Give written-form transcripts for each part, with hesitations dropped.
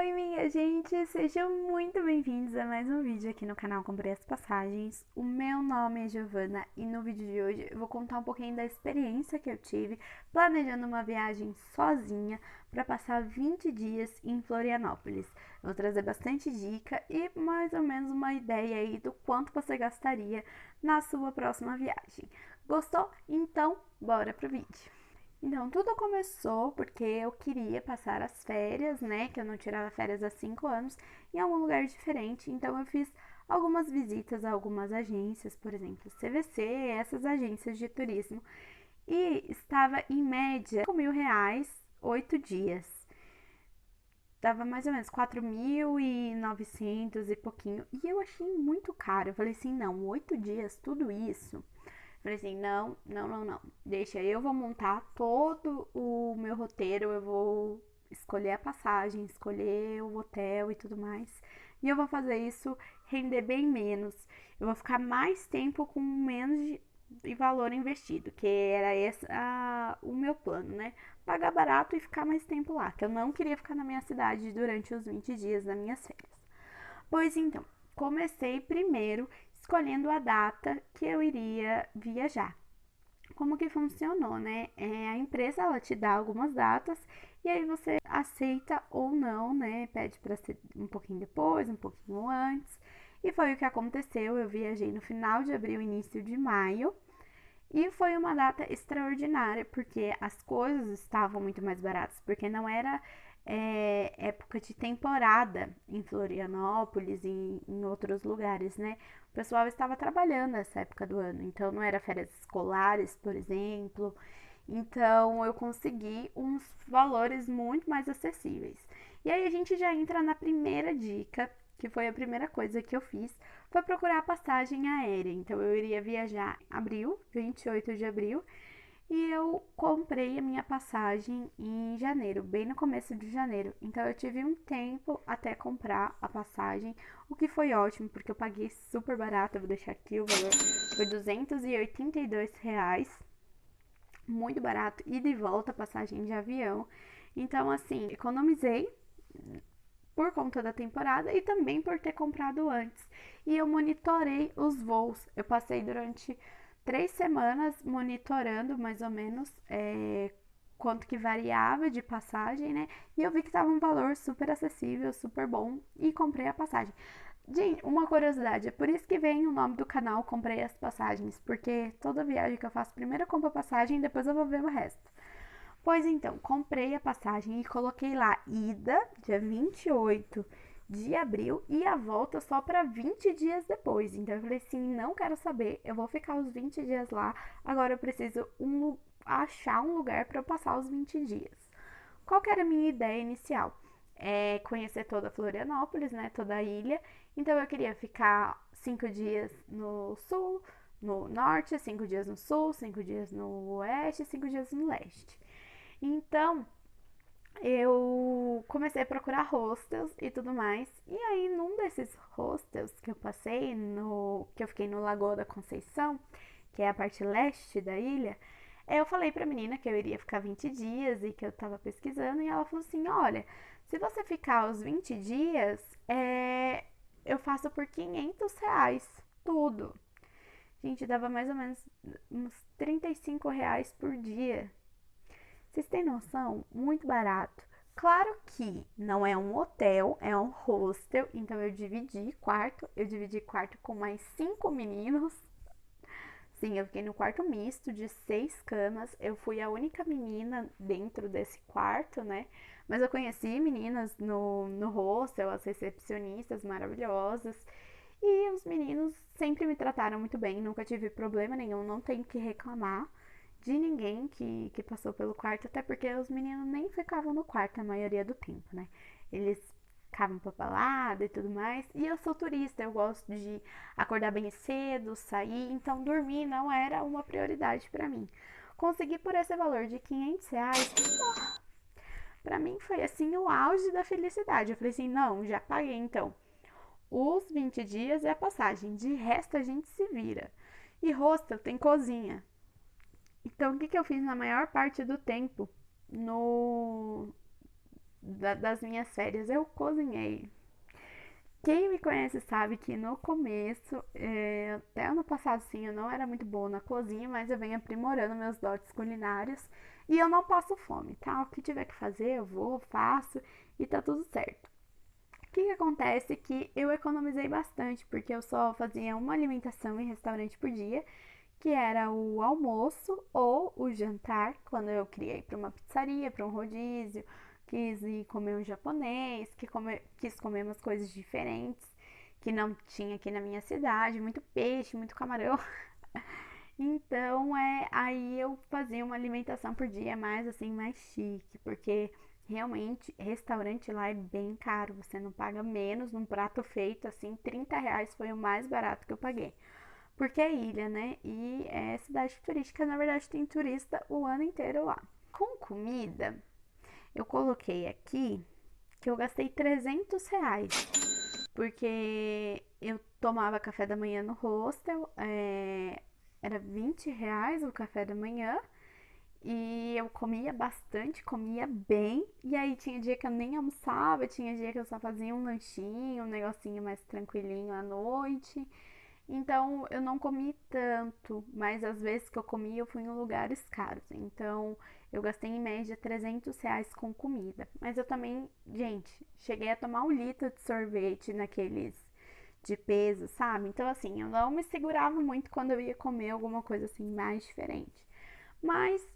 Oi, minha gente! Sejam muito bem-vindos a mais um vídeo aqui no canal Comprei as Passagens. O meu nome é Giovana e no vídeo de hoje eu vou contar um pouquinho da experiência que eu tive planejando uma viagem sozinha para passar 20 dias em Florianópolis. Eu vou trazer bastante dica e mais ou menos uma ideia aí do quanto você gastaria na sua próxima viagem. Gostou? Então, bora pro vídeo! Então, tudo começou porque eu queria passar as férias, né? Que eu não tirava férias há 5 anos, em algum lugar diferente. Então, eu fiz algumas visitas a algumas agências, por exemplo, CVC, essas agências de turismo. E estava em média R$ 5.000, 8 dias. Dava mais ou menos 4.900 e pouquinho. E eu achei muito caro. Eu falei assim, não, 8 dias, tudo isso. Falei assim, não, não, não, não. Deixa, eu vou montar todo o meu roteiro, eu vou escolher a passagem, escolher o hotel e tudo mais. E eu vou fazer isso render bem menos. Eu vou ficar mais tempo com menos de valor investido, que era esse o meu plano, né? Pagar barato e ficar mais tempo lá, que eu não queria ficar na minha cidade durante os 20 dias das minhas férias. Pois então, comecei primeiro escolhendo a data que eu iria viajar. Como que funcionou, né? A empresa ela te dá algumas datas e aí você aceita ou não, né? Pede para ser um pouquinho depois, um pouquinho antes. E foi o que aconteceu. Eu viajei no final de abril, início de maio. E foi uma data extraordinária, porque as coisas estavam muito mais baratas, porque não era época de temporada em Florianópolis e em outros lugares, né? O pessoal estava trabalhando nessa época do ano, então não era férias escolares, por exemplo. Então eu consegui uns valores muito mais acessíveis. E aí a gente já entra na primeira dica, que foi a primeira coisa que eu fiz, foi procurar a passagem aérea. Então eu iria viajar em abril, 28 de abril, e eu comprei a minha passagem em janeiro, bem no começo de janeiro. Então eu tive um tempo até comprar a passagem, o que foi ótimo, porque eu paguei super barato. Eu vou deixar aqui o valor, foi R$ 282, muito barato, ida e volta, passagem de avião. Então, assim, economizei por conta da temporada e também por ter comprado antes. E eu monitorei os voos. Eu passei durante 3 semanas monitorando mais ou menos quanto que variava de passagem, né? E eu vi que estava um valor super acessível, super bom e comprei a passagem. Gente, uma curiosidade, é por isso que vem o nome do canal Comprei as Passagens, porque toda viagem que eu faço, primeiro eu compro a passagem e depois eu vou ver o resto. Pois então, comprei a passagem e coloquei lá ida, dia 28 de abril, e a volta só para 20 dias depois. Então eu falei assim, não quero saber, eu vou ficar os 20 dias lá, agora eu preciso achar um lugar para eu passar os 20 dias. Qual que era a minha ideia inicial? Conhecer toda Florianópolis, né, toda a ilha. Então eu queria ficar 5 dias no sul, no norte, 5 dias no sul, 5 dias no oeste, 5 dias no leste. Então, eu comecei a procurar hostels e tudo mais. E aí, num desses hostels que eu passei, que eu fiquei no Lagoa da Conceição, que é a parte leste da ilha, eu falei pra menina que eu iria ficar 20 dias e que eu tava pesquisando. E ela falou assim: Olha, se você ficar os 20 dias, eu faço por R$ 500 tudo. Gente, dava mais ou menos uns R$ 35 por dia. Vocês têm noção? Muito barato. Claro que não é um hotel, é um hostel. Então eu dividi quarto com mais 5 meninos. Sim, eu fiquei no quarto misto de 6 camas. Eu fui a única menina dentro desse quarto, né? Mas eu conheci meninas no hostel, as recepcionistas maravilhosas. E os meninos sempre me trataram muito bem, nunca tive problema nenhum, não tenho que reclamar de ninguém que passou pelo quarto, até porque os meninos nem ficavam no quarto a maioria do tempo, né? Eles ficavam pra balada e tudo mais. E eu sou turista, eu gosto de acordar bem cedo, sair, então dormir não era uma prioridade pra mim. Consegui por esse valor de R$ 500, pra mim foi assim o auge da felicidade. Eu falei assim, não, já paguei então. Os 20 dias é a passagem, de resto a gente se vira. E hostel tem cozinha. Então, o que eu fiz na maior parte do tempo no, das minhas férias, eu cozinhei. Quem me conhece sabe que no começo, até ano passado, sim, eu não era muito boa na cozinha, mas eu venho aprimorando meus dotes culinários e eu não passo fome, tá? O que tiver que fazer, eu vou, faço e tá tudo certo. O que acontece é que eu economizei bastante, porque eu só fazia uma alimentação em restaurante por dia, que era o almoço ou o jantar, quando eu queria ir para uma pizzaria, para um rodízio, quis ir comer um japonês, quis comer umas coisas diferentes que não tinha aqui na minha cidade, muito peixe, muito camarão. Então, aí eu fazia uma alimentação por dia mais assim, mais chique, porque realmente restaurante lá é bem caro, você não paga menos num prato feito assim, R$ 30 foi o mais barato que eu paguei. Porque é ilha, né? E é cidade turística, na verdade tem turista o ano inteiro lá. Com comida, eu coloquei aqui que eu gastei R$ 300, porque eu tomava café da manhã no hostel, era R$ 20 o café da manhã, e eu comia bastante, comia bem, e aí tinha dia que eu nem almoçava, tinha dia que eu só fazia um lanchinho, um negocinho mais tranquilinho à noite. Então eu não comi tanto, mas às vezes que eu comi eu fui em lugares caros. Então eu gastei em média R$ 300 com comida. Mas eu também, gente, cheguei a tomar 1 litro de sorvete naqueles de peso, sabe? Então assim, eu não me segurava muito quando eu ia comer alguma coisa assim mais diferente. Mas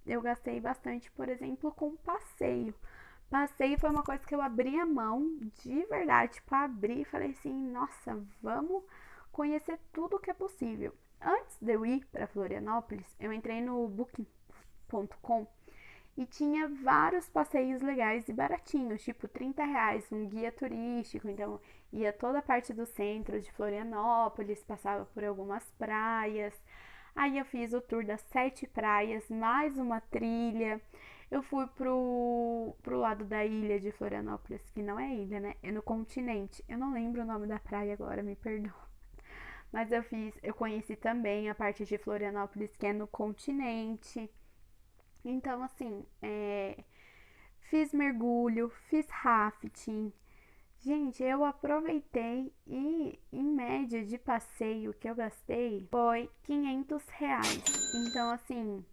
eu gastei bastante, por exemplo, com passeio. Passeio foi uma coisa que eu abri a mão de verdade, tipo, abri e falei assim, nossa, vamos conhecer tudo o que é possível. Antes de eu ir para Florianópolis, eu entrei no booking.com e tinha vários passeios legais e baratinhos, tipo R$ 30, um guia turístico, então ia toda a parte do centro de Florianópolis, passava por algumas praias. Aí eu fiz o tour das 7 praias, mais uma trilha. Eu fui pro lado da ilha de Florianópolis, que não é ilha, né? É no continente. Eu não lembro o nome da praia agora, me perdoa. Mas eu conheci também a parte de Florianópolis, que é no continente. Então, assim, fiz mergulho, fiz rafting. Gente, eu aproveitei e em média de passeio que eu gastei foi R$ 500. Então, assim,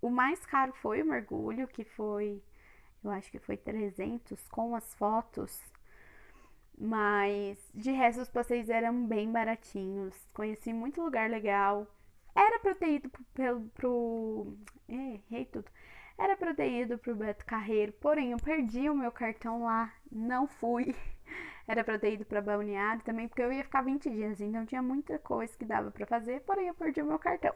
o mais caro foi o mergulho, que foi, eu acho que foi 300 com as fotos. Mas de resto os passeios eram bem baratinhos. Conheci muito lugar legal. Era pra eu ter ido errei tudo. Era pra eu ter ido pro Beto Carreiro, porém eu perdi o meu cartão lá, não fui. Era pra eu ter ido pra Balneário também, porque eu ia ficar 20 dias, então tinha muita coisa que dava pra fazer, porém eu perdi o meu cartão.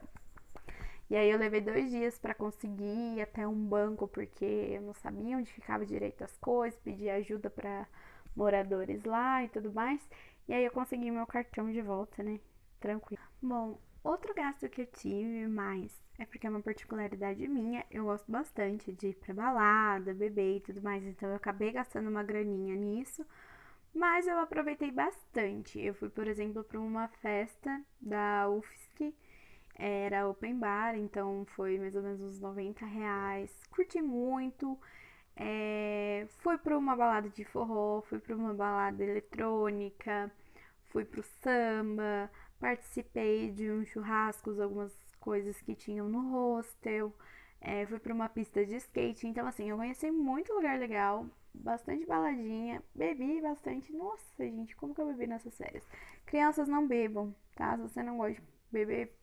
E aí eu levei 2 dias pra conseguir ir até um banco, porque eu não sabia onde ficava direito as coisas, pedi ajuda pra moradores lá e tudo mais. E aí eu consegui meu cartão de volta, né? Tranquilo. Bom, outro gasto que eu tive mais é porque é uma particularidade minha. Eu gosto bastante de ir pra balada, beber e tudo mais. Então eu acabei gastando uma graninha nisso. Mas eu aproveitei bastante. Eu fui, por exemplo, para uma festa da UFSC. Era open bar, então foi mais ou menos uns R$ 90. Curti muito. Fui para uma balada de forró, fui para uma balada eletrônica, fui pro samba, participei de uns churrascos, algumas coisas que tinham no hostel, fui para uma pista de skate. Então, assim, eu conheci muito lugar legal, bastante baladinha, bebi bastante. Nossa, gente, como que eu bebi nessas férias? Crianças não bebam, tá? Se você não gosta de beber,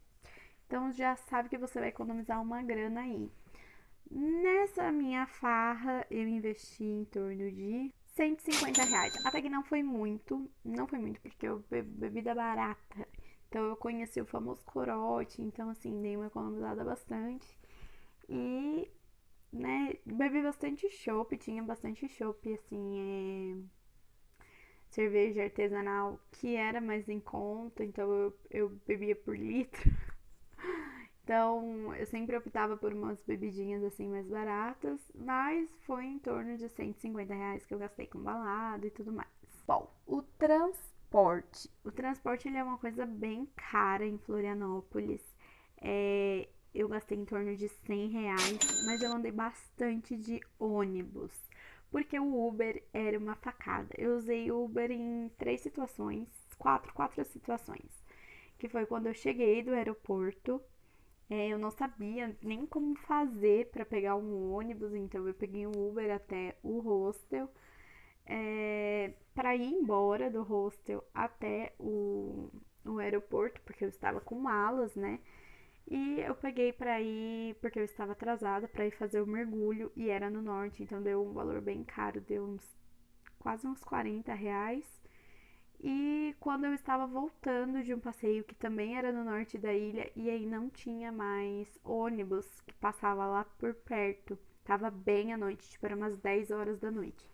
então já sabe que você vai economizar uma grana aí. Nessa minha farra, eu investi em torno de R$ 150. Até que não foi muito, não foi muito, porque eu bebida barata. Então eu conheci o famoso corote, então assim, dei uma economizada bastante. E, né, bebi bastante chopp, tinha bastante chopp, assim, cerveja artesanal que era mais em conta, então eu bebia por litro. Então, eu sempre optava por umas bebidinhas assim mais baratas, mas foi em torno de R$ 150 que eu gastei com balada e tudo mais. Bom, o transporte. O transporte ele é uma coisa bem cara em Florianópolis. eu gastei em torno de R$ 100, mas eu andei bastante de ônibus, porque o Uber era uma facada. Eu usei Uber em 3 situações, quatro situações, que foi quando eu cheguei do aeroporto. Eu não sabia nem como fazer para pegar um ônibus, então eu peguei um Uber até o hostel. Para ir embora do hostel até o aeroporto, porque eu estava com malas, né? E eu peguei para ir, porque eu estava atrasada, para ir fazer o mergulho e era no norte, então deu um valor bem caro, deu quase uns R$ 40. E quando eu estava voltando de um passeio que também era no norte da ilha, e aí não tinha mais ônibus que passava lá por perto, tava bem à noite, tipo, era umas 10 horas da noite.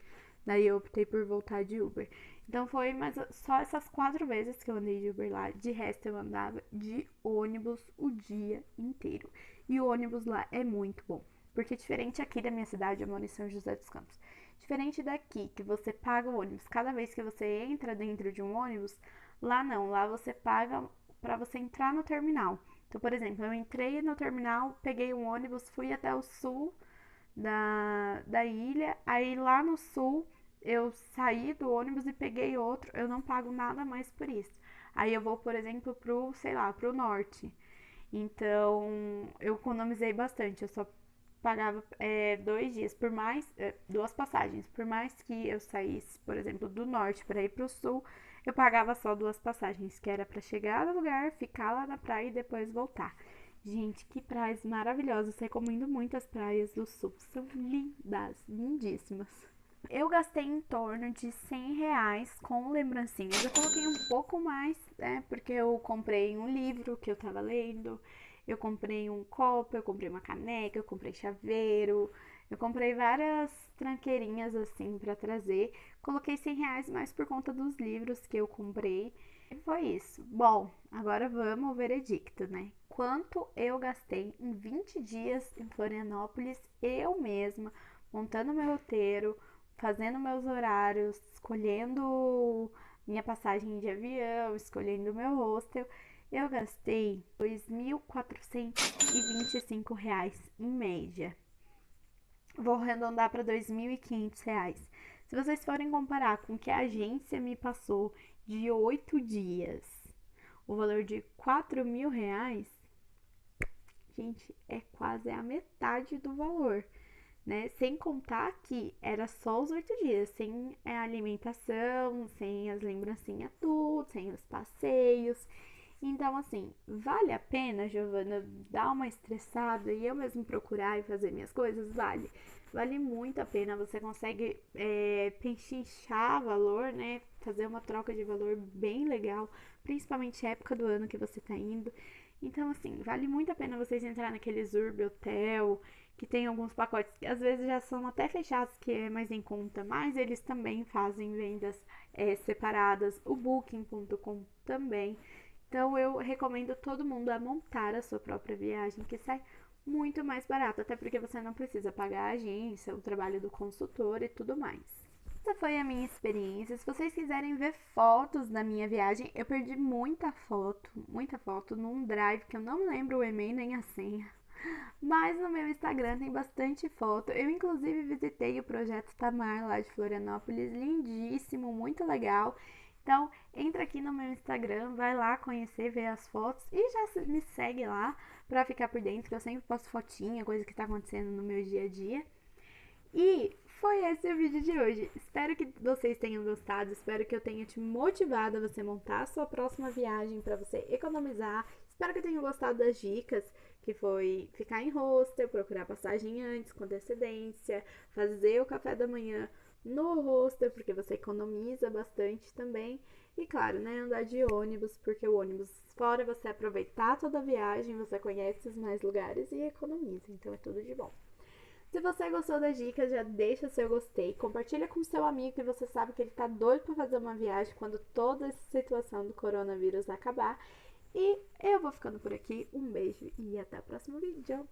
Daí eu optei por voltar de Uber. Então foi só essas 4 vezes que eu andei de Uber lá. De resto eu andava de ônibus o dia inteiro. E o ônibus lá é muito bom. Porque diferente aqui da minha cidade, eu moro em São José dos Campos. Diferente daqui, que você paga o ônibus cada vez que você entra dentro de um ônibus, lá não. Lá você paga para você entrar no terminal. Então, por exemplo, eu entrei no terminal, peguei um ônibus, fui até o sul da ilha. Aí lá no sul eu saí do ônibus e peguei outro, eu não pago nada mais por isso. Aí eu vou, por exemplo, pro, sei lá, pro norte. Então, eu economizei bastante. Eu só pagava 2 dias, por mais, 2 passagens. Por mais que eu saísse, por exemplo, do norte para ir pro sul, eu pagava só 2 passagens, que era para chegar no lugar, ficar lá na praia e depois voltar. Gente, que praias maravilhosas. Recomendo muito as praias do sul. São lindas, lindíssimas. Eu gastei em torno de R$ 100 com lembrancinhas. Eu coloquei um pouco mais, né? Porque eu comprei um livro que eu tava lendo, eu comprei um copo, eu comprei uma caneca, eu comprei chaveiro, eu comprei várias tranqueirinhas assim pra trazer. Coloquei R$ 100 mais por conta dos livros que eu comprei. E foi isso. Bom, agora vamos ao veredicto, né? Quanto eu gastei em 20 dias em Florianópolis, eu mesma, montando meu roteiro, fazendo meus horários, escolhendo minha passagem de avião, escolhendo meu hostel, eu gastei R$ 2.425 em média. Vou arredondar para R$ 2.500. Se vocês forem comparar com o que a agência me passou de 8 dias, o valor de R$ 4.000, gente, é quase a metade do valor. Né? Sem contar que era só os 8 dias, sem a alimentação, sem as lembrancinhas tudo, sem os passeios. Então, assim, vale a pena, Giovana, dar uma estressada e eu mesmo procurar e fazer minhas coisas? Vale. Vale muito a pena, você consegue pechinchar valor, né? Fazer uma troca de valor bem legal, principalmente a época do ano que você tá indo. Então, assim, vale muito a pena vocês entrar naqueles Urb Hotel, que tem alguns pacotes que às vezes já são até fechados, que é mais em conta, mas eles também fazem vendas separadas, o Booking.com também. Então eu recomendo todo mundo a montar a sua própria viagem, que sai muito mais barato, até porque você não precisa pagar a agência, o trabalho do consultor e tudo mais. Essa foi a minha experiência. Se vocês quiserem ver fotos da minha viagem, eu perdi muita foto num drive que eu não lembro o e-mail nem a senha. Mas no meu Instagram tem bastante foto. Eu inclusive visitei o projeto Tamar lá de Florianópolis, lindíssimo, muito legal. Então, entra aqui no meu Instagram, vai lá conhecer, ver as fotos e já me segue lá pra ficar por dentro, que eu sempre posto fotinha, coisa que tá acontecendo no meu dia a dia. E foi esse o vídeo de hoje. Espero que vocês tenham gostado, espero que eu tenha te motivado a você montar a sua próxima viagem para você economizar. Espero que tenham gostado das dicas, que foi ficar em hostel, procurar passagem antes, com antecedência, fazer o café da manhã no hostel, porque você economiza bastante também. E claro, né, andar de ônibus, porque o ônibus, fora você aproveitar toda a viagem, você conhece os mais lugares e economiza. Então é tudo de bom. Se você gostou das dicas, já deixa seu gostei, compartilha com seu amigo que você sabe que ele tá doido para fazer uma viagem quando toda essa situação do coronavírus acabar. E eu vou ficando por aqui, um beijo e até o próximo vídeo.